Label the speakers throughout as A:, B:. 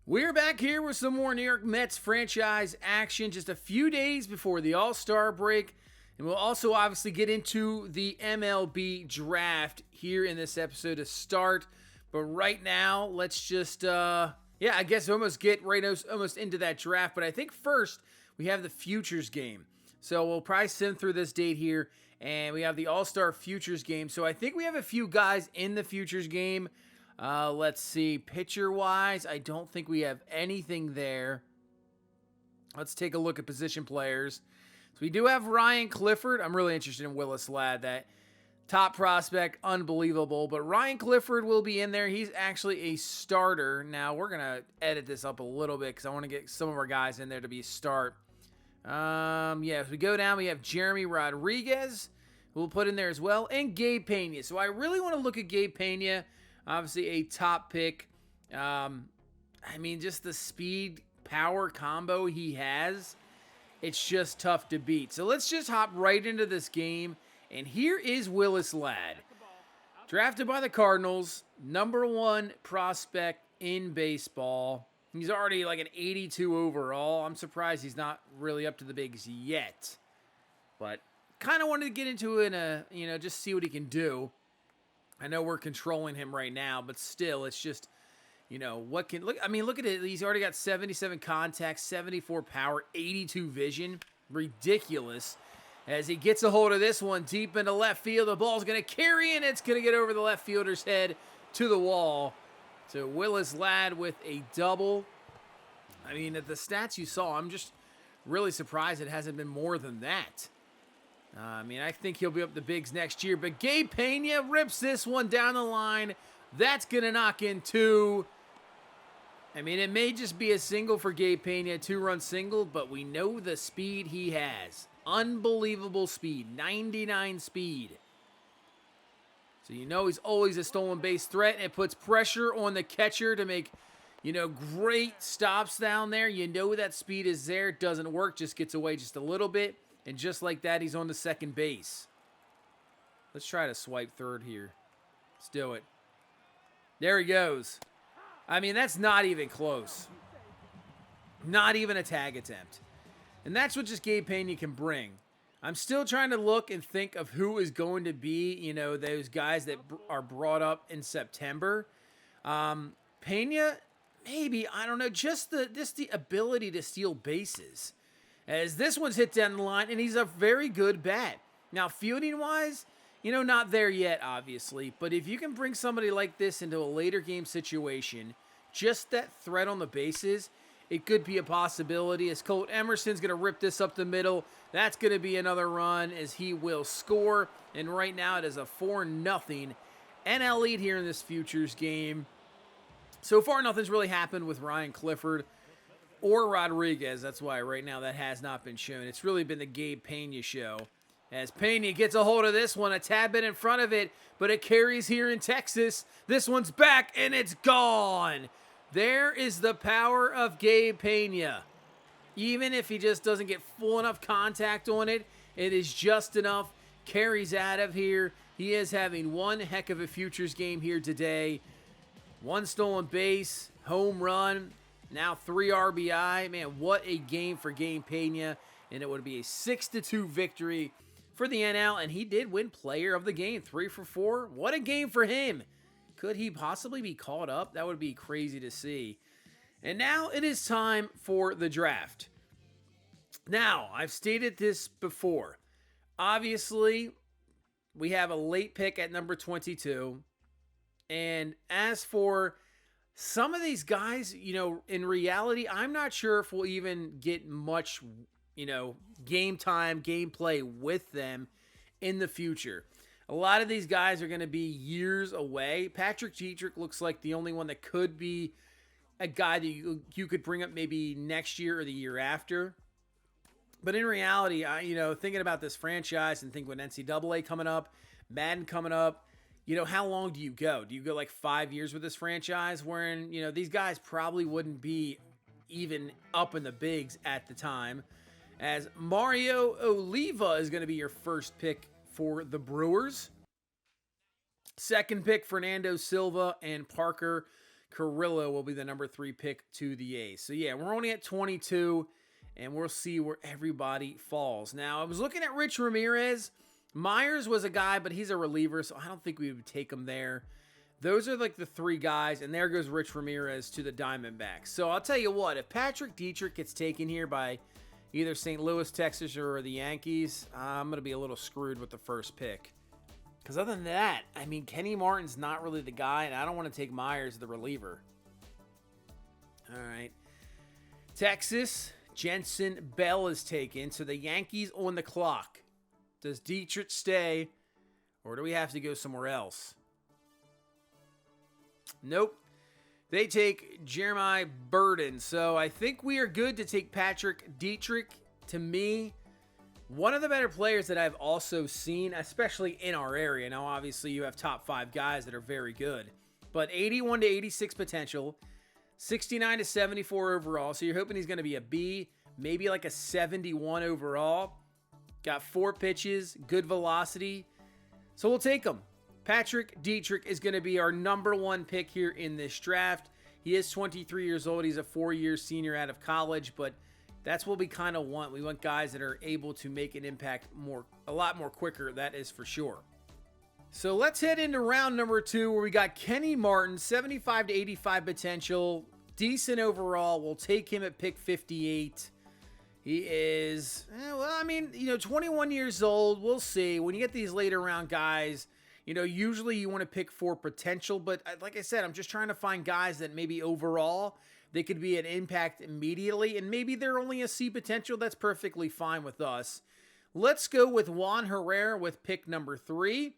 A: We're back here with some more New York Mets franchise action just a few days before the All-Star break. And we'll also obviously get into the MLB draft here in this episode to start. But right now, let's just, I guess almost get right almost into that draft. But I think first we have the Futures game. So we'll probably send through this date here. And we have the All-Star Futures game. So I think we have a few guys in the Futures game. Let's see, pitcher-wise, I don't think we have anything there. Let's take a look at position players. So we do have Ryan Clifford. I'm really interested in Willis Ladd, that top prospect, unbelievable. But Ryan Clifford will be in there. He's actually a starter. Now, we're going to edit this up a little bit because I want to get some of our guys in there to be a start. As we go down, we have Jeremy Rodriguez, who we'll put in there as well, and Gabe Pena. So I really want to look at Gabe Pena. Obviously, a top pick. Just the speed power combo he has, it's just tough to beat. So let's just hop right into this game. And here is Willis Ladd, drafted by the Cardinals, #1 prospect in baseball. He's already like an 82 overall. I'm surprised he's not really up to the bigs yet. But kind of wanted to get into it and, just see what he can do. I know we're controlling him right now, but still, it's just, what can look. I mean, look at it. He's already got 77 contacts, 74 power, 82 vision. Ridiculous. As he gets a hold of this one deep into left field, the ball's going to carry and it's going to get over the left fielder's head to the wall. So Willis Ladd with a double. I mean, at the stats you saw, I'm just really surprised it hasn't been more than that. I think he'll be up the bigs next year. But Gabe Pena rips this one down the line. That's going to knock in 2. It may just be a single for Gabe Pena, a 2-run single, but we know the speed he has. Unbelievable speed, 99 speed. So he's always a stolen base threat, and it puts pressure on the catcher to make, great stops down there. That speed is there. It doesn't work, just gets away just a little bit. And just like that, he's on the second base. Let's try to swipe third here. Let's do it. There he goes. That's not even close. Not even a tag attempt. And that's what just Gabe Pena can bring. I'm still trying to look and think of who is going to be, those guys that are brought up in September. Pena, maybe, I don't know, just the ability to steal bases. As this one's hit down the line, and he's a very good bat. Now, fielding-wise, not there yet, obviously. But if you can bring somebody like this into a later game situation, just that threat on the bases, it could be a possibility. As Colt Emerson's going to rip this up the middle, that's going to be another run as he will score. And right now, it is a 4-0 NL lead here in this Futures game. So far, nothing's really happened with Ryan Clifford or Rodriguez. That's why right now that has not been shown. It's really been the Gabe Pena show. As Pena gets a hold of this one, a tad bit in front of it, but it carries here in Texas. This one's back, and it's gone. There is the power of Gabe Pena. Even if he just doesn't get full enough contact on it, it is just enough. Carries out of here. He is having one heck of a Futures game here today. 1 stolen base, home run. Now 3 RBI. Man, what a game for Gabe Pena. And it would be a 6-2 victory for the NL. And he did win player of the game. 3 for 4. What a game for him. Could he possibly be caught up? That would be crazy to see. And now it is time for the draft. Now, I've stated this before. Obviously, we have a late pick at number 22. And as for some of these guys, in reality, I'm not sure if we'll even get much, game time, gameplay with them in the future. A lot of these guys are going to be years away. Patrick Dietrich looks like the only one that could be a guy that you could bring up maybe next year or the year after. But in reality, thinking about this franchise and thinking with NCAA coming up, Madden coming up, how long do you go? Do you go like 5 years with this franchise wherein, these guys probably wouldn't be even up in the bigs at the time. As Mario Oliva is going to be your first pick for the Brewers. Second pick, Fernando Silva and Parker Carrillo will be the number 3 pick to the A's. So yeah, we're only at 22, and we'll see where everybody falls. Now, I was looking at Rich Ramirez. Myers was a guy, but he's a reliever, so I don't think we would take him there. Those are like the 3 guys, and there goes Rich Ramirez to the Diamondbacks. So I'll tell you what, if Patrick Dietrich gets taken here by either St. Louis, Texas, or the Yankees, I'm going to be a little screwed with the first pick. Because other than that, I mean, Kenny Martin's not really the guy, and I don't want to take Myers, the reliever. All right. Texas, Jensen Bell is taken, so the Yankees on the clock. Does Dietrich stay, or do we have to go somewhere else? Nope. They take Jeremiah Burden, so I think we are good to take Patrick Dietrich. To me, one of the better players that I've also seen, especially in our area. Now, obviously, you have top 5 guys that are very good. But 81 to 86 potential, 69 to 74 overall. So you're hoping he's going to be a B, maybe like a 71 overall. Got 4 pitches, good velocity. So we'll take him. Patrick Dietrich is going to be our number 1 pick here in this draft. He is 23 years old. He's a 4-year senior out of college, but that's what we kind of want. We want guys that are able to make an impact a lot more quicker, that is for sure. So let's head into round number 2 where we got Kenny Martin, 75 to 85 potential, decent overall. We'll take him at pick 58. He is, 21 years old. We'll see. When you get these later round guys, usually you want to pick for potential, but like I said, I'm just trying to find guys that maybe overall they could be an impact immediately, and maybe they're only a C potential. That's perfectly fine with us. Let's go with Juan Herrera with pick number 3.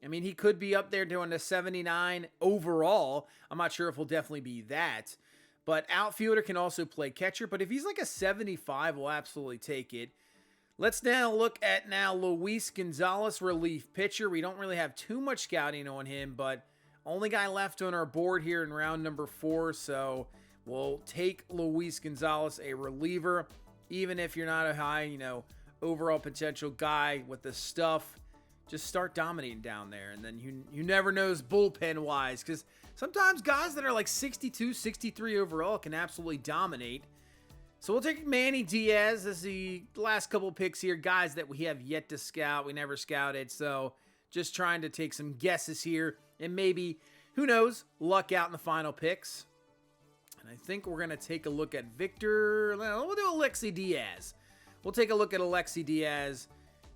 A: I mean, he could be up there doing a 79 overall. I'm not sure if he'll definitely be that. But outfielder can also play catcher. But if he's like a 75, we'll absolutely take it. Let's now look at Luis Gonzalez, relief pitcher. We don't really have too much scouting on him, but only guy left on our board here in round number 4. So we'll take Luis Gonzalez, a reliever. Even if you're not a high, overall potential guy with the stuff, just start dominating down there. And then you never knows bullpen-wise, because sometimes guys that are like 62, 63 overall can absolutely dominate. So we'll take Manny Diaz as the last couple picks here. Guys that we have yet to scout. We never scouted. So just trying to take some guesses here. And maybe, who knows, luck out in the final picks. And I think we're going to take a look at Victor. We'll do Alexi Diaz. We'll take a look at Alexi Diaz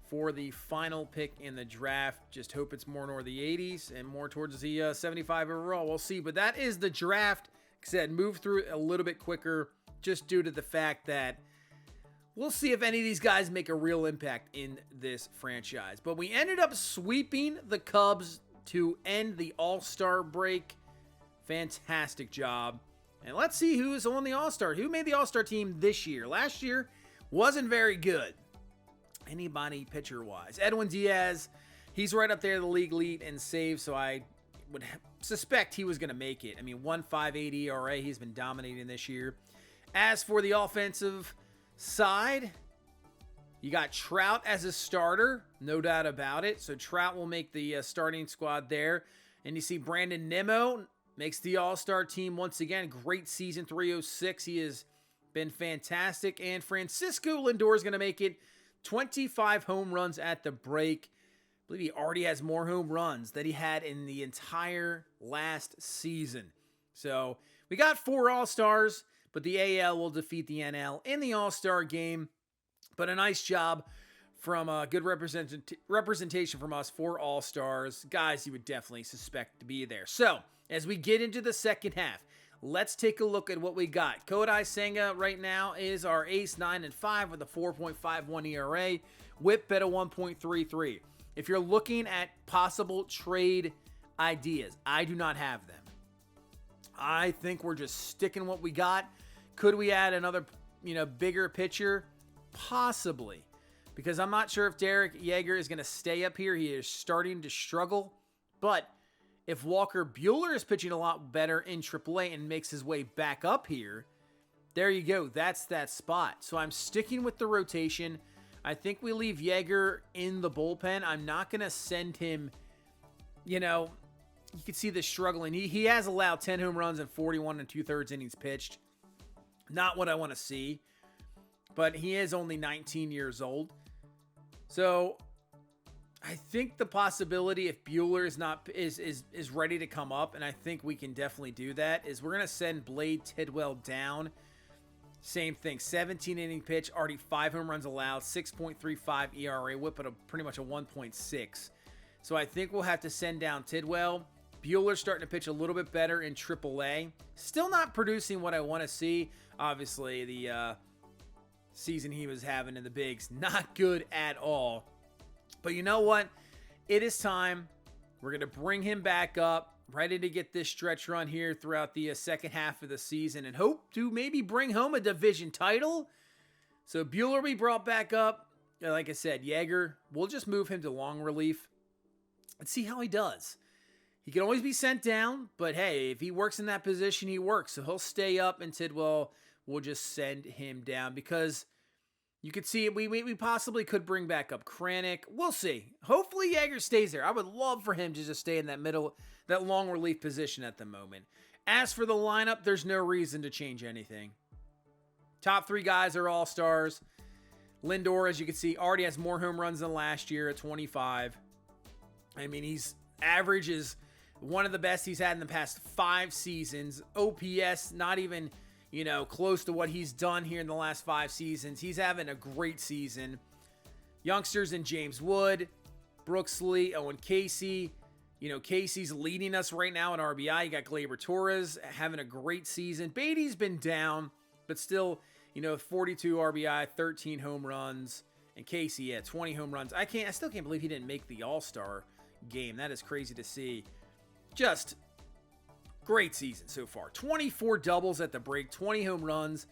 A: for the final pick in the draft. Just hope it's more toward the 80s and more towards the 75 overall. We'll see. But that is the draft. Like I said, move through it a little bit quicker just due to the fact that we'll see if any of these guys make a real impact in this franchise. But we ended up sweeping the Cubs to end the All-Star break. Fantastic job. And let's see who is on the All-Star. Who made the All-Star team this year? Last year wasn't very good. Anybody pitcher-wise. Edwin Diaz, he's right up there, the league lead in saves, so I would suspect he was going to make it. I mean, 1.58 ERA, he's been dominating this year. As for the offensive side, you got Trout as a starter, no doubt about it. So Trout will make the starting squad there. And you see Brandon Nimmo makes the All-Star team once again. Great season, 306. He has been fantastic. And Francisco Lindor is going to make it. 25 home runs at the break. I believe he already has more home runs than he had in the entire last season. So we got 4 All-Stars, but the AL will defeat the NL in the All-Star game. But a nice job from a good representation from us, 4 All-Stars. Guys you would definitely suspect to be there. So as we get into the second half, let's take a look at what we got. Kodai Senga right now is our ace, 9-5 with a 4.51 ERA. Whip at a 1.33. If you're looking at possible trade ideas, I do not have them. I think we're just sticking what we got. Could we add another, bigger pitcher? Possibly. Because I'm not sure if Derek Yeager is going to stay up here. He is starting to struggle. But if Walker Buehler is pitching a lot better in AAA and makes his way back up here, there you go. That's that spot. So I'm sticking with the rotation. I think we leave Yeager in the bullpen. I'm not going to send him, you can see the struggling. He has allowed 10 home runs and 41 and 2/3 innings pitched. Not what I want to see, but he is only 19 years old. So I think the possibility, if Buehler is ready to come up, and I think we can definitely do that, is we're gonna send Blade Tidwell down. Same thing, 17 inning pitch, already 5 home runs allowed, 6.35 ERA, whip at pretty much a 1.6. So I think we'll have to send down Tidwell. Buehler's starting to pitch a little bit better in AAA. Still not producing what I want to see. Obviously, the season he was having in the bigs, not good at all. But you know what? It is time. We're going to bring him back up, ready to get this stretch run here throughout the second half of the season and hope to maybe bring home a division title. So Buehler will be brought back up. Like I said, Yeager, we'll just move him to long relief and see how he does. He can always be sent down, but hey, if he works in that position, he works. So he'll stay up, and Tidwell will just send him down because you could see we possibly could bring back up Kranick. We'll see. Hopefully Yeager stays there. I would love for him to just stay in that long relief position at the moment. As for the lineup, there's no reason to change anything. Top 3 guys are all-stars. Lindor, as you can see, already has more home runs than last year at 25. I mean, he's average is one of the best he's had in the past 5 seasons. OPS, not even, close to what he's done here in the last 5 seasons. He's having a great season. Youngsters in James Wood, Brooks Lee, Owen Casey. Casey's leading us right now in RBI. You got Gleyber Torres having a great season. Beatty's been down, but still, 42 RBI, 13 home runs. And Casey, 20 home runs. I still can't believe he didn't make the All-Star game. That is crazy to see. Just great season so far. 24 doubles at the break, 20 home runs.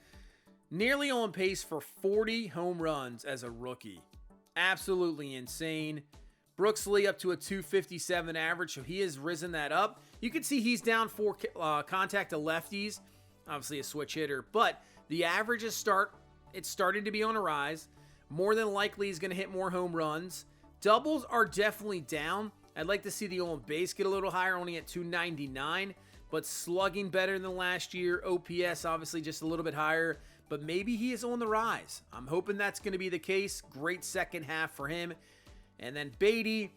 A: Nearly on pace for 40 home runs as a rookie. Absolutely insane. Brooks Lee up to a 257 average, so he has risen that up. You can see he's down 4 contact to lefties. Obviously a switch hitter, but the averages it's starting to be on a rise. More than likely he's going to hit more home runs. Doubles are definitely down. I'd like to see the on base get a little higher, only at 299, but slugging better than last year. OPS obviously just a little bit higher, but maybe he is on the rise. I'm hoping that's going to be the case. Great second half for him. And then Beatty,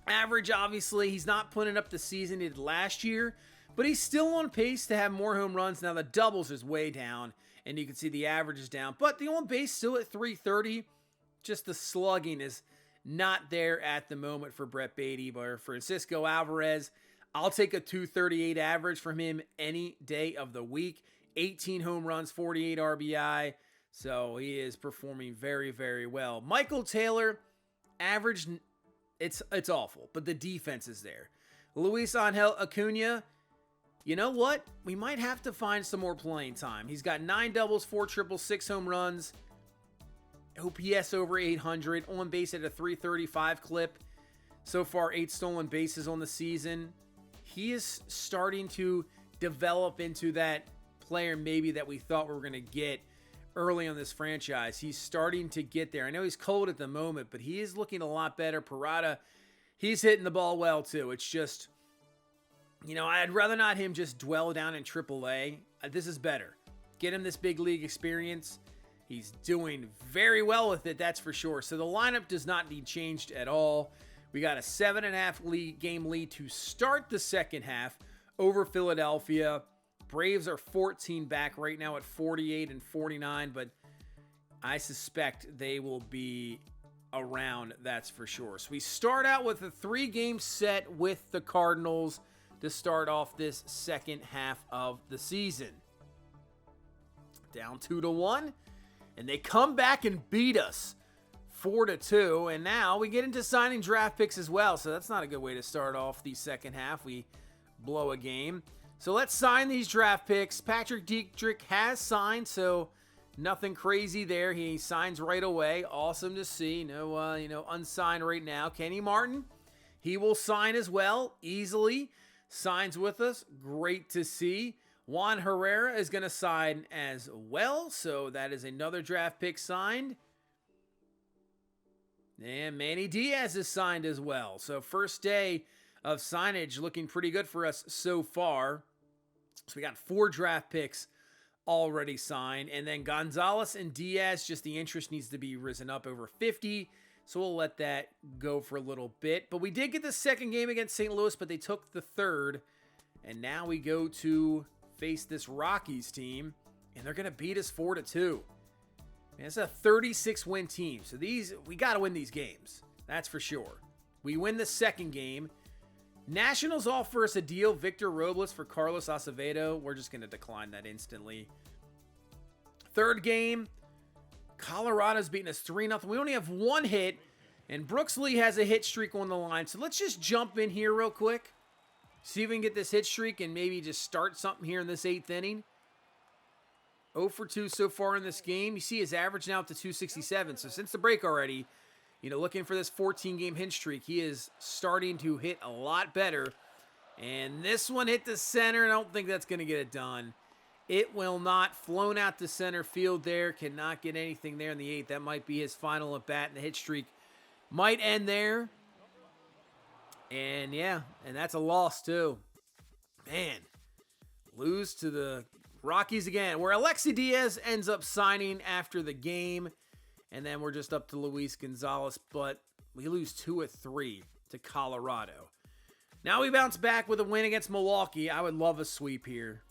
A: average, obviously, he's not putting up the season he did last year, but he's still on pace to have more home runs. Now the doubles is way down, and you can see the average is down, but the on base still at 330. Just the slugging is not there at the moment for Brett Beatty, but for Francisco Alvarez, I'll take a 238 average from him any day of the week. 18 home runs, 48 RBI, so he is performing very, very well. Michael Taylor, average, it's awful, but the defense is there. Luis Angel Acuna, you know what? We might have to find some more playing time. He's got 9 doubles, 4 triples, 6 home runs. OPS over 800, on base at a 335 clip. So far, 8 stolen bases on the season. He is starting to develop into that player maybe that we thought we were going to get early on this franchise. He's starting to get there. I know he's cold at the moment, but he is looking a lot better. Parada, he's hitting the ball well too. It's just, I'd rather not him just dwell down in AAA. This is better. Get him this big league experience. He's doing very well with it, that's for sure. So the lineup does not need changed at all. We got a 7.5 game lead to start the second half over Philadelphia. Braves are 14 back right now at 48 and 49, but I suspect they will be around, that's for sure. So we start out with a 3-game set with the Cardinals to start off this second half of the season. Down 2-1. And they come back and beat us 4-2. And now we get into signing draft picks as well. So that's not a good way to start off the second half. We blow a game. So let's sign these draft picks. Patrick Dietrich has signed, so nothing crazy there. He signs right away. Awesome to see. No, unsigned right now. Kenny Martin, he will sign as well, easily. Signs with us. Great to see. Juan Herrera is going to sign as well, so that is another draft pick signed. And Manny Diaz is signed as well. So first day of signage looking pretty good for us so far. So we got 4 draft picks already signed. And then Gonzalez and Diaz, just the interest needs to be risen up over 50. So we'll let that go for a little bit. But we did get the second game against St. Louis, but they took the third. And now we go to face this Rockies team, and they're going to beat us 4-2. Man, it's a 36-win team. So we got to win these games. That's for sure. We win the second game. Nationals offer us a deal. Victor Robles for Carlos Acevedo. We're just going to decline that instantly. Third game, Colorado's beating us 3-0. We only have 1 hit, and Brooks Lee has a hit streak on the line. So let's just jump in here real quick. See if we can get this hit streak and maybe just start something here in this 8th inning. 0 for 2 so far in this game. You see his average now up to 267. So since the break already, looking for this 14-game hit streak, he is starting to hit a lot better. And this one hit the center, and I don't think that's going to get it done. It will not. Flown out to center field there. Cannot get anything there in the 8th. That might be his final at bat, and the hit streak might end there. And yeah, and that's a loss too. Man, lose to the Rockies again, where Alexi Diaz ends up signing after the game. And then we're just up to Luis Gonzalez, but we lose 2 of 3 to Colorado. Now we bounce back with a win against Milwaukee. I would love a sweep here.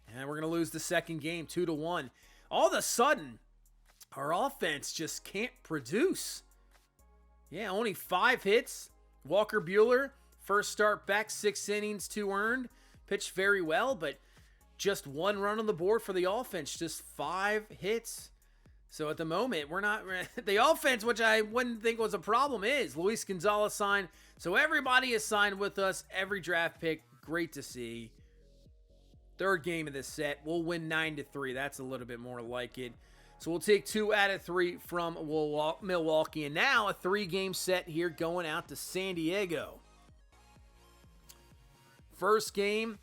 A: And we're going to lose the second game 2-1. All of a sudden, our offense just can't produce. Yeah, only 5 hits. Walker Buehler, first start back, 6 innings, 2 earned. Pitched very well, but just 1 run on the board for the offense. Just 5 hits. So at the moment, we're not... The offense, which I wouldn't think was a problem, is Luis Gonzalez signed. So everybody is signed with us. Every draft pick, great to see. Third game of this set. We'll win 9-3. That's a little bit more like it. So we'll take 2 out of 3 from Milwaukee. And now a 3-game set here going out to San Diego. First game,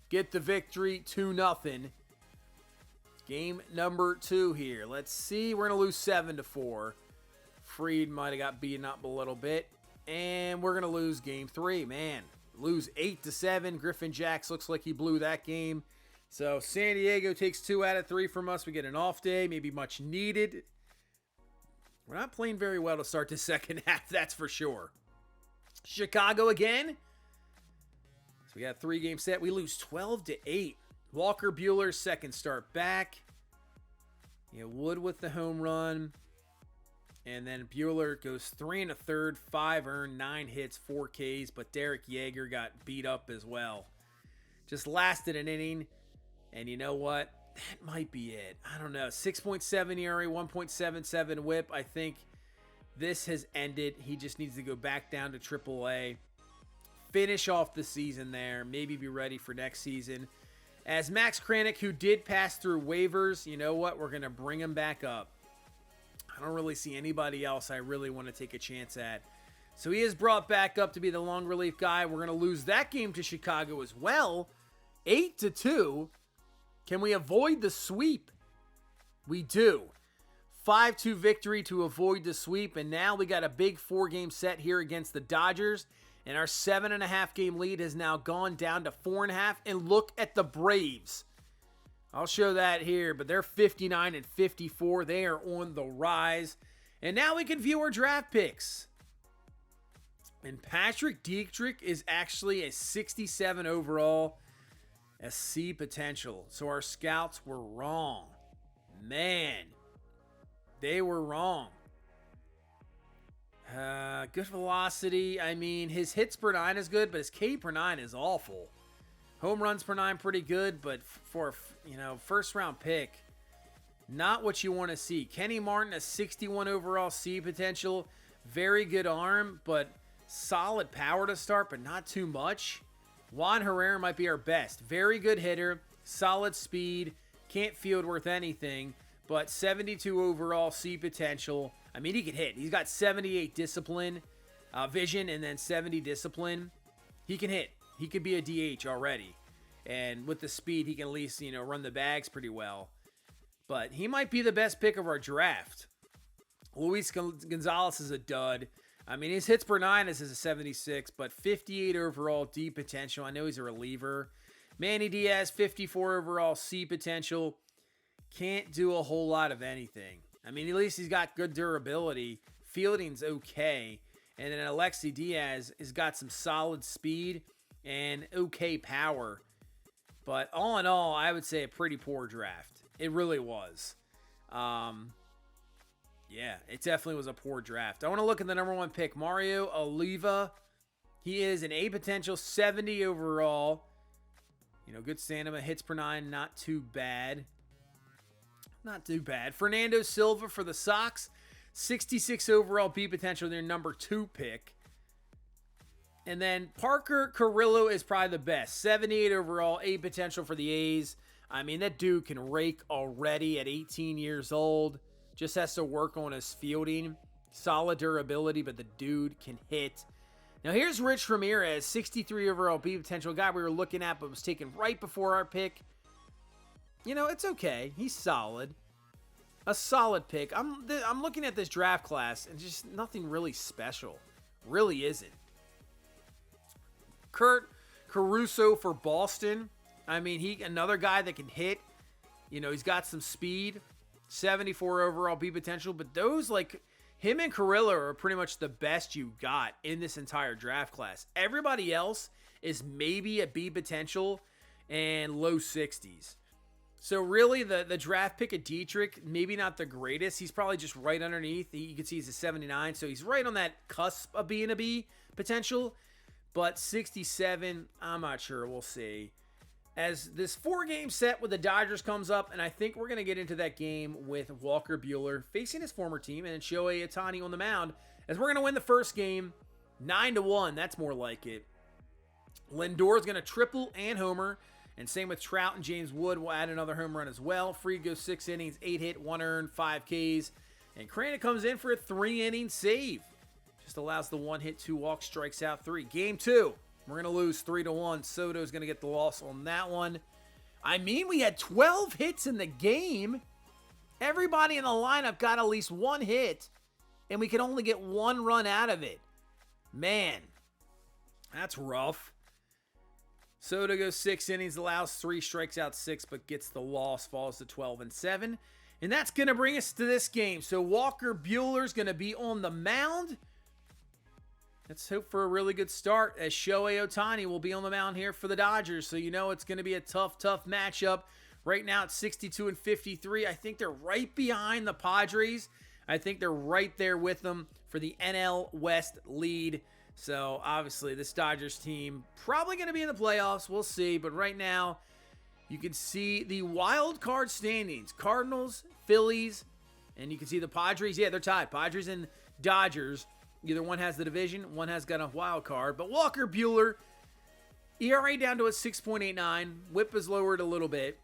A: get the victory, 2-0. Game number 2 here. Let's see. We're going to lose 7-4. Freed might have got beaten up a little bit. And we're going to lose game 3. Man, lose 8-7. Griffin Jacks looks like he blew that game. So San Diego takes 2 out of 3 from us. We get an off day, maybe much needed. We're not playing very well to start the second half, that's for sure. Chicago again. So we got a 3-game set. We lose 12-8. Walker Buehler, second start back. Wood with the home run. And then Buehler goes 3 1/3, 5 earned, 9 hits, 4 Ks. But Derek Yeager got beat up as well. Just lasted an inning. And you know what? That might be it. I don't know. 6.7 ERA, 1.77 whip. I think this has ended. He just needs to go back down to AAA. Finish off the season there. Maybe be ready for next season. As Max Kranick, who did pass through waivers, you know what? We're going to bring him back up. I don't really see anybody else I really want to take a chance at. So he is brought back up to be the long relief guy. We're going to lose that game to Chicago as well. 8-2. Can we avoid the sweep? We do. 5-2 victory to avoid the sweep. And now we got a big 4-game set here against the Dodgers. And our 7.5-game lead has now gone down to 4.5. And look at the Braves. I'll show that here, but they're 59-54. They are on the rise. And now we can view our draft picks. And Patrick Dietrich is actually a 67 overall, a C potential. So our scouts were wrong. Man, they were wrong. Good velocity. I mean, his hits per 9 is good, but his K per 9 is awful. Home runs per 9 pretty good, but for, first round pick, not what you want to see. Kenny Martin, a 61 overall C potential. Very good arm, but solid power to start, but not too much. Juan Herrera might be our best. Very good hitter, solid speed, can't field worth anything, but 72 overall C potential. I mean, he can hit. He's got 78 discipline, vision, and then 70 discipline. He can hit. He could be a DH already. And with the speed, he can at least, run the bags pretty well. But he might be the best pick of our draft. Luis Gonzalez is a dud. I mean, his hits per nine is a 76, but 58 overall D potential. I know he's a reliever. Manny Diaz, 54 overall C potential. Can't do a whole lot of anything. I mean, at least he's got good durability. Fielding's okay. And then Alexi Diaz has got some solid speed and okay power. But all in all, I would say a pretty poor draft. It really was. Yeah, it definitely was a poor draft. I want to look at the number 1 pick, Mario Oliva. He is an A potential, 70 overall. You know, good stamina, hits per 9, not too bad. Not too bad. Fernando Silva for the Sox, 66 overall B potential, their number 2 pick. And then Parker Carrillo is probably the best, 78 overall, A potential for the A's. I mean, that dude can rake already at 18 years old. Just has to work on his fielding. Solid durability, but the dude can hit. Now here's Rich Ramirez, 63 overall B potential, guy we were looking at but was taken right before our pick. You know, it's okay. He's solid. A solid pick. I'm looking at this draft class and just nothing really special. Really isn't. Kurt Caruso for Boston. I mean, another guy that can hit. You know, he's got some speed. 74 overall B potential. But those, like, him and Carrillo are pretty much the best you got in this entire draft class. Everybody else is maybe a B potential and low 60s. So really, the draft pick of Dietrich, maybe not the greatest. He's probably just right underneath. You can see he's a 79, so he's right on that cusp of being a B potential. But 67, I'm not sure. We'll see. As this 4-game set with the Dodgers comes up, and I think we're going to get into that game with Walker Buehler facing his former team and Shohei Ohtani on the mound, as we're going to win the first game 9-1. That's more like it. Lindor's going to triple and homer. And same with Trout and James Wood will add another home run as well. Fried goes 6 innings, 8 hit, 1 earned, 5 Ks. And Crane comes in for a 3-inning save. Just allows the 1 hit, 2 walks, strikes out 3. Game 2, we're going to lose 3-1. Soto's going to get the loss on that one. I mean, we had 12 hits in the game. Everybody in the lineup got at least 1 hit. And we could only get 1 run out of it. Man, that's rough. Soto goes 6 innings, allows 3, strikes out 6, but gets the loss, falls to 12-7. And that's going to bring us to this game. So Walker Buehler's going to be on the mound. Let's hope for a really good start, as Shohei Ohtani will be on the mound here for the Dodgers. So you know it's going to be a tough matchup. Right now it's 62-53. I think they're right behind the Padres. I think they're right there with them for the NL West lead. So, obviously, this Dodgers team probably going to be in the playoffs. We'll see. But right now, you can see the wild card standings. Cardinals, Phillies, and you can see the Padres. Yeah, they're tied. Padres and Dodgers. Either one has the division. One has got a wild card. But Walker Buehler, ERA down to a 6.89. Whip is lowered a little bit.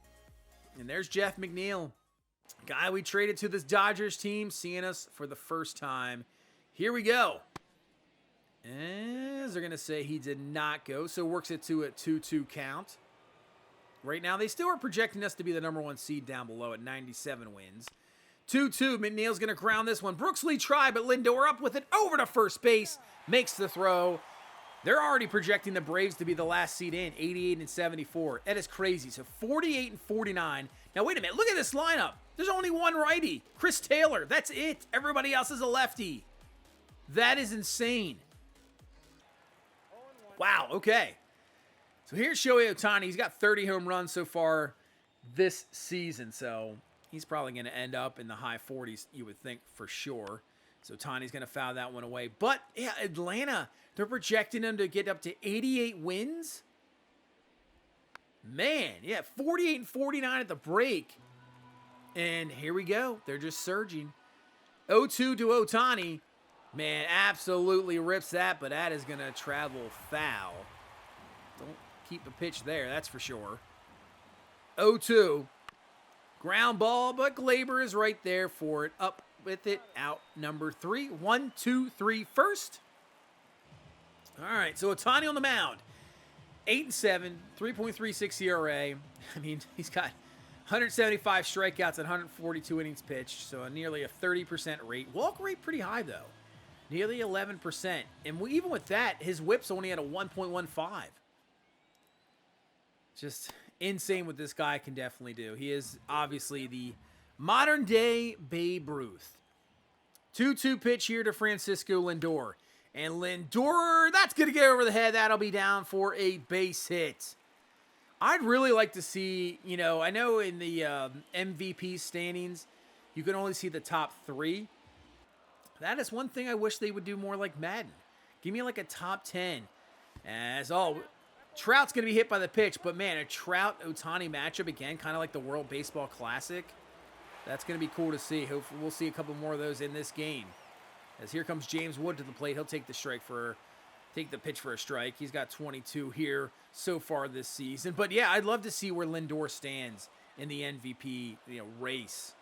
A: And there's Jeff McNeil. Guy we traded to this Dodgers team, seeing us for the first time. Here we go. As they're going to say he did not go, so works it to a 2-2 count. Right now, they still are projecting us to be the number 1 seed down below at 97 wins. 2-2, McNeil's going to crown this one. Brooksley tried, but Lindor up with it over to first base, makes the throw. They're already projecting the Braves to be the last seed in, 88-74. That is crazy. So 48-49. Now, wait a minute. Look at this lineup. There's only one righty, Chris Taylor. That's it. Everybody else is a lefty. That is insane. Wow, okay. So here's Shohei Ohtani. He's got 30 home runs so far this season. So he's probably going to end up in the high 40s, you would think, for sure. So Ohtani's going to foul that one away. But, yeah, Atlanta, they're projecting him to get up to 88 wins. Man, yeah, 48-49 at the break. And here we go. They're just surging. 0-2 to Ohtani. Man, absolutely rips that, but that is going to travel foul. Don't keep a pitch there, that's for sure. 0-2. Ground ball, but Glaber is right there for it. Up with it, out number 3. 1-2-3 first. All right, so Ohtani on the mound. 8-7, 3.36 ERA. I mean, he's got 175 strikeouts and 142 innings pitched, so nearly a 30% rate. Walk rate pretty high, though. Nearly 11%. And even with that, his whip's only at a 1.15. Just insane what this guy can definitely do. He is obviously the modern day Babe Ruth. 2-2 pitch here to Francisco Lindor. And Lindor, that's going to get over the head. That'll be down for a base hit. I'd really like to see, I know in the MVP standings, you can only see the top 3. That is one thing I wish they would do more like Madden. Give me like a top 10. Trout's going to be hit by the pitch, but man, a Trout-Ohtani matchup again, kind of like the World Baseball Classic. That's going to be cool to see. Hopefully we'll see a couple more of those in this game. As here comes James Wood to the plate. He'll take the pitch for a strike. He's got 22 here so far this season. But yeah, I'd love to see where Lindor stands in the MVP, race.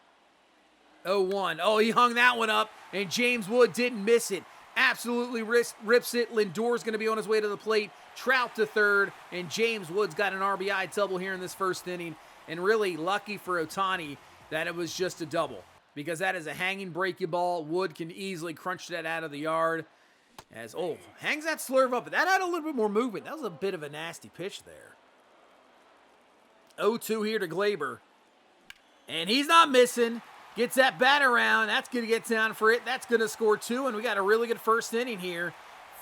A: 0-1. Oh, he hung that one up, and James Wood didn't miss it. Absolutely rips it. Lindor's going to be on his way to the plate. Trout to third, and James Wood's got an RBI double here in this first inning. And really lucky for Ohtani that it was just a double, because that is a hanging breaking ball. Wood can easily crunch that out of the yard. Hangs that slurve up. But that had a little bit more movement. That was a bit of a nasty pitch there. 0-2 here to Glaber. And he's not missing. Gets that bat around. That's going to get down for it. That's going to score 2. And we got a really good first inning here.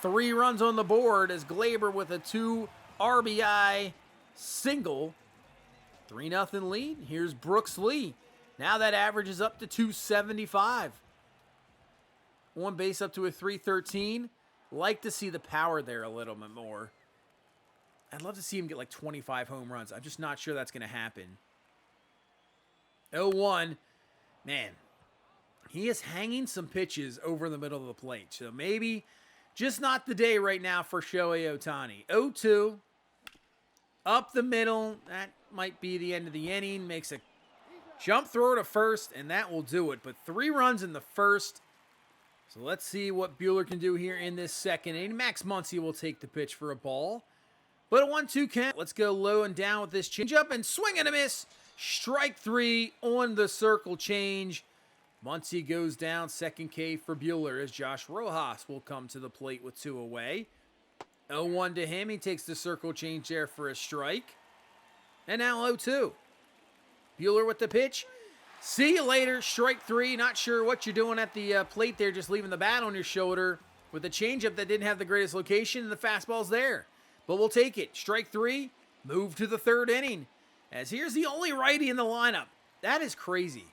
A: 3 runs on the board as Glaber with a 2 RBI single. 3-0 lead. Here's Brooks Lee. Now that average is up to 275. On base up to a 313. Like to see the power there a little bit more. I'd love to see him get like 25 home runs. I'm just not sure that's going to happen. 0-1. Man, he is hanging some pitches over the middle of the plate. So maybe just not the day right now for Shohei Ohtani. 0-2. Up the middle. That might be the end of the inning. Makes a jump throw to first, and that will do it. But 3 runs in the first. So let's see what Buehler can do here in this second inning. Max Muncy will take the pitch for a ball. But a 1-2 count. Let's go low and down with this changeup and swing and a miss. Strike 3 on the circle change. Muncy goes down. Second K for Buehler as Josh Rojas will come to the plate with 2 away. 0-1 to him. He takes the circle change there for a strike. And now 0-2. Buehler with the pitch. See you later. Strike 3. Not sure what you're doing at the plate there, just leaving the bat on your shoulder with a changeup that didn't have the greatest location, and the fastball's there. But we'll take it. Strike 3. Move to the third inning. As here's the only righty in the lineup. That is crazy.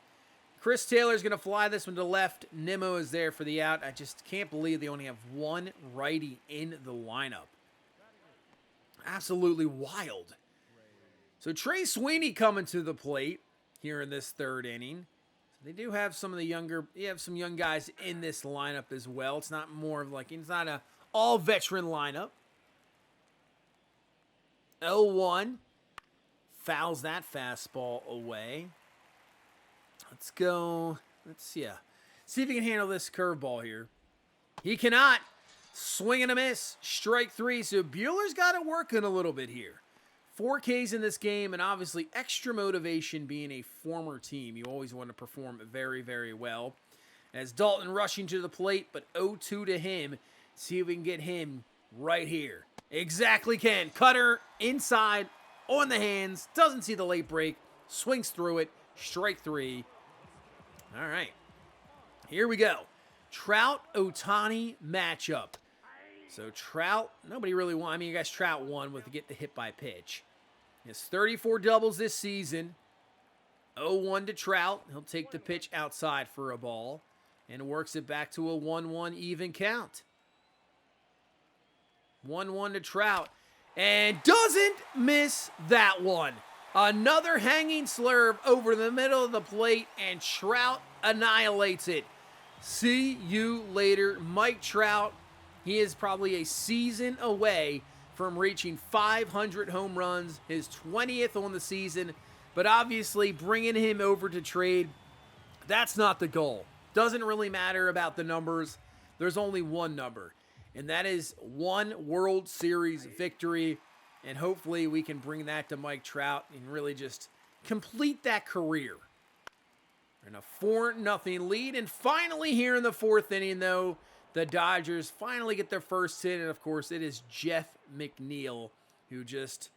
A: Chris Taylor's going to fly this one to left. Nimmo is there for the out. I just can't believe they only have 1 righty in the lineup. Absolutely wild. So Trey Sweeney coming to the plate here in this third inning. So they do have some of the some young guys in this lineup as well. It's not it's not a all veteran lineup. 0-1. Fouls that fastball away. Let's go. See if he can handle this curveball here. He cannot. Swing and a miss. Strike 3. So Buehler's got it working a little bit here. 4 Ks in this game, and obviously extra motivation being a former team. You always want to perform very, very well. As Dalton rushing to the plate, but 0-2 to him. See if we can get him right here. Exactly can. Cutter inside on the hands. Doesn't see the late break. Swings through it. Strike 3. All right. Here we go. Trout-Ohtani matchup. So Trout, nobody really won. I mean, you guys, Trout won with the hit by pitch. He has 34 doubles this season. 0-1 to Trout. He'll take the pitch outside for a ball and works it back to a 1-1 even count. 1-1 to Trout. And doesn't miss that one. Another hanging slurve over the middle of the plate, and Trout annihilates it. See you later, Mike Trout. He is probably a season away from reaching 500 home runs, his 20th on the season. But obviously, bringing him over to trade, that's not the goal. Doesn't really matter about the numbers. There's only one number, and that is 1 World Series victory. And hopefully we can bring that to Mike Trout and really just complete that career. And a 4-0 lead. And finally here in the 4th inning, though, the Dodgers finally get their first hit, and of course it is Jeff McNeil who just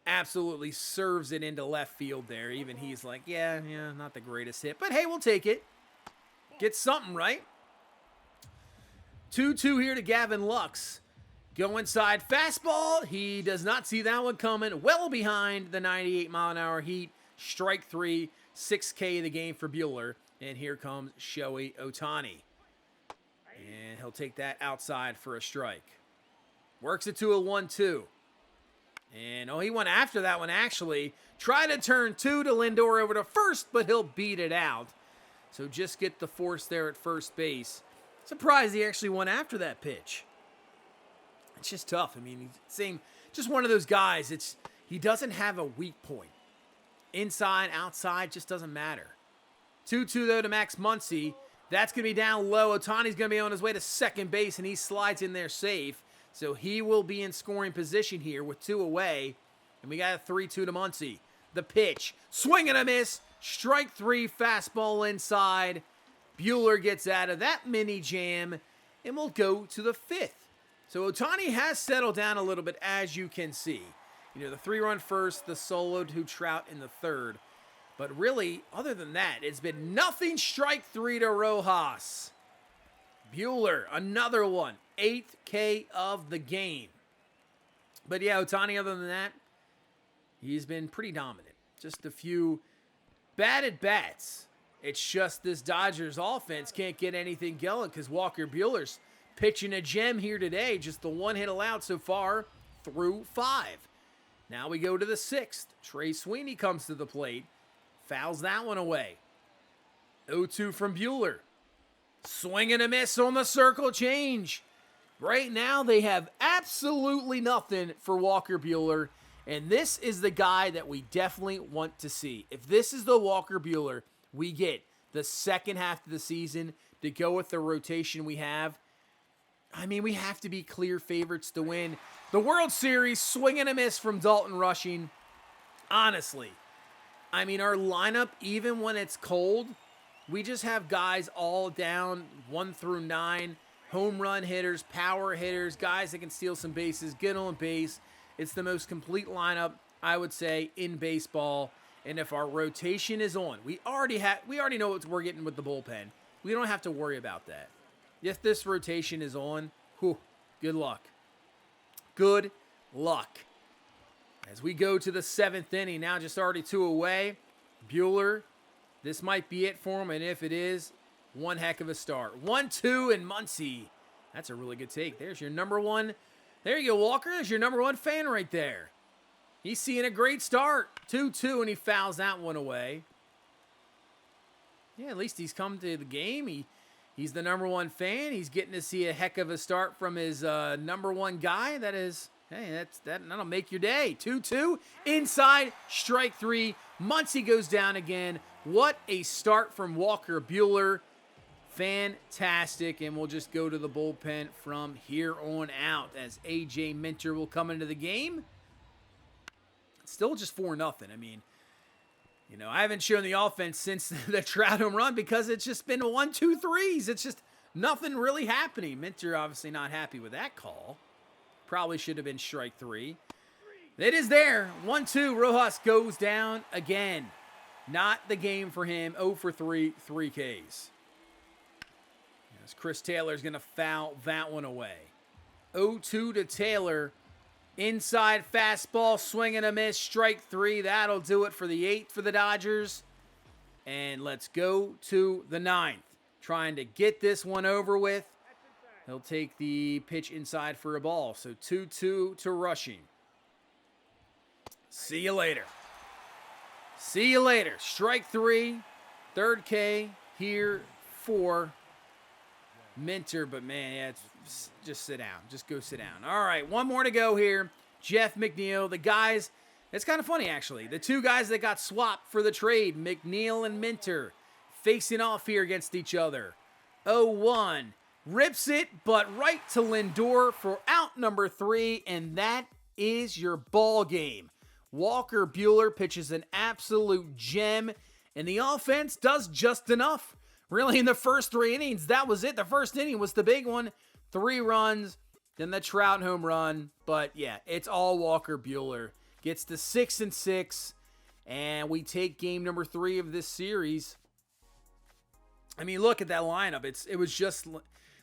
A: absolutely serves it into left field there. Even he's like, yeah, not the greatest hit, but hey, we'll take it. Get something, right? 2-2 here to Gavin Lux. Go inside, fastball. He does not see that one coming. Well behind the 98-mile-an-hour heat. Strike 3, 6K the game for Buehler. And here comes Shohei Ohtani. And he'll take that outside for a strike. Works it to a 1-2. And, he went after that one, actually. Tried to turn 2 to Lindor over to first, but he'll beat it out. So just get the force there at first base. Surprised he actually went after that pitch. It's just tough. I mean, he's just one of those guys. He doesn't have a weak point. Inside, outside, just doesn't matter. 2-2, though, to Max Muncy. That's going to be down low. Ohtani's going to be on his way to second base, and he slides in there safe. So he will be in scoring position here with 2 away. And we got a 3-2 to Muncy. The pitch. Swing and a miss. Strike 3, fastball inside. Buehler gets out of that mini jam, and we'll go to the 5th. So Ohtani has settled down a little bit, as you can see. The 3-run first, the solo to Trout in the 3rd. But really, other than that, it's been nothing. Strike 3 to Rojas. Buehler, another one. 8th K of the game. But yeah, Ohtani, other than that, he's been pretty dominant. Just a few bad at bats. It's just this Dodgers offense can't get anything going because Walker Buehler's pitching a gem here today. Just the 1 hit allowed so far through 5. Now we go to the 6th. Trey Sweeney comes to the plate. Fouls that one away. 0-2 from Buehler. Swing and a miss on the circle change. Right now they have absolutely nothing for Walker Buehler. And this is the guy that we definitely want to see. If this is the Walker Buehler we get the second half of the season to go with the rotation we have, I mean, we have to be clear favorites to win the World Series. Swing and a miss from Dalton Rushing. Honestly, I mean, our lineup, even when it's cold, we just have guys all down 1 through 9, home run hitters, power hitters, guys that can steal some bases, get on base. It's the most complete lineup, I would say, in baseball. And if our rotation is on, we already know what we're getting with the bullpen. We don't have to worry about that. If this rotation is on, good luck. Good luck. As we go to the 7th inning, now just already 2 away. Buehler, this might be it for him, and if it is, one heck of a start. 1-2 and Muncy. That's a really good take. There's your number 1. There you go, Walker. There's your number 1 fan right there. He's seeing a great start. 2-2, and he fouls that one away. Yeah, at least he's come to the game. He's the number 1 fan. He's getting to see a heck of a start from his number 1 guy. That'll make your day. 2-2, inside, strike 3. Muncy goes down again. What a start from Walker Buehler. Fantastic. And we'll just go to the bullpen from here on out as A.J. Minter will come into the game. Still just 4-0. I mean, I haven't shown the offense since the Trout home run because it's just been 1-2-3s. It's just nothing really happening. Minter obviously not happy with that call. Probably should have been strike 3. It is there. 1-2. Rojas goes down again. Not the game for him. 0 for 3, 3 Ks. As Chris Taylor's going to foul that one away. 0-2 to Taylor. Inside fastball, swing and a miss, strike 3. That'll do it for the 8th for the Dodgers. And let's go to the 9th. Trying to get this one over with. He'll take the pitch inside for a ball. So 2-2 to Rushing. See you later. See you later. Strike 3. 3rd K here for Minter. But man, yeah, just sit down. Just go sit down. All right, one more to go here. Jeff McNeil. The guys, it's kind of funny actually. The 2 guys that got swapped for the trade, McNeil and Minter, facing off here against each other. 0-1. Rips it, but right to Lindor for out number 3, and that is your ball game. Walker Buehler pitches an absolute gem, and the offense does just enough. Really, in the first 3 innings, that was it. The first inning was the big one. 3 runs, then the Trout home run. But yeah, it's all Walker Buehler. Gets to 6-6, and we take game number 3 of this series. I mean, look at that lineup. It was just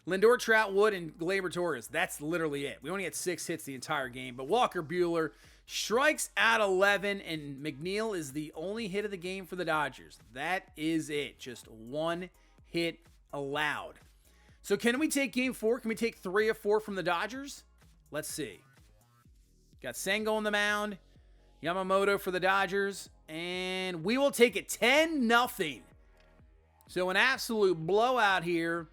A: Lindor, Trout, Wood, and Gleyber Torres. That's literally it. We only had 6 hits the entire game. But Walker Buehler strikes out 11, and McNeil is the only hit of the game for the Dodgers. That is it. Just 1 hit allowed. So can we take game 4? Can we take 3 of 4 from the Dodgers? Let's see. Got Senga on the mound. Yamamoto for the Dodgers. And we will take it 10-0. So an absolute blowout here.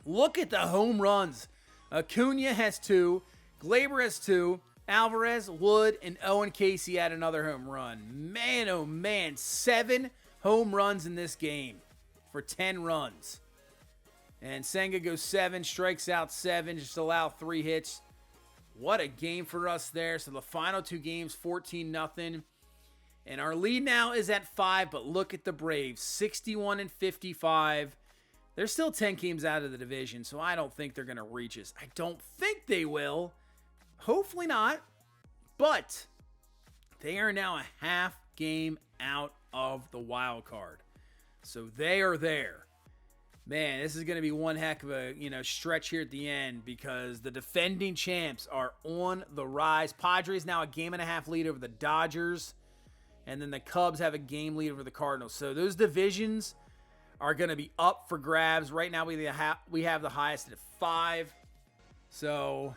A: Look at the home runs. Acuna has 2. Gleyber has 2. Alvarez, Wood, and Owen Casey had another home run. Man, oh man. 7 home runs in this game for 10 runs. And Senga goes 7, strikes out 7, just allow 3 hits. What a game for us there. So the final 2 games, 14-0. And our lead now is at 5, but look at the Braves, 61-55. They're still 10 games out of the division, so I don't think they're going to reach us. I don't think they will. Hopefully not. But they are now a half game out of the wild card. So they are there. Man, this is going to be one heck of a, stretch here at the end because the defending champs are on the rise. Padres now a 1.5 lead over the Dodgers. And then the Cubs have a game lead over the Cardinals. So those divisions are going to be up for grabs. Right now we have the highest at 5. So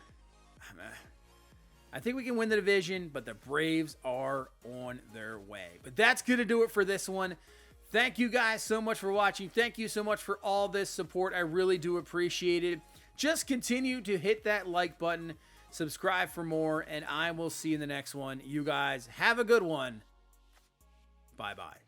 A: I think we can win the division, but the Braves are on their way. But that's going to do it for this one. Thank you guys so much for watching. Thank you so much for all this support. I really do appreciate it. Just continue to hit that like button, subscribe for more, and I will see you in the next one. You guys have a good one. Bye-bye.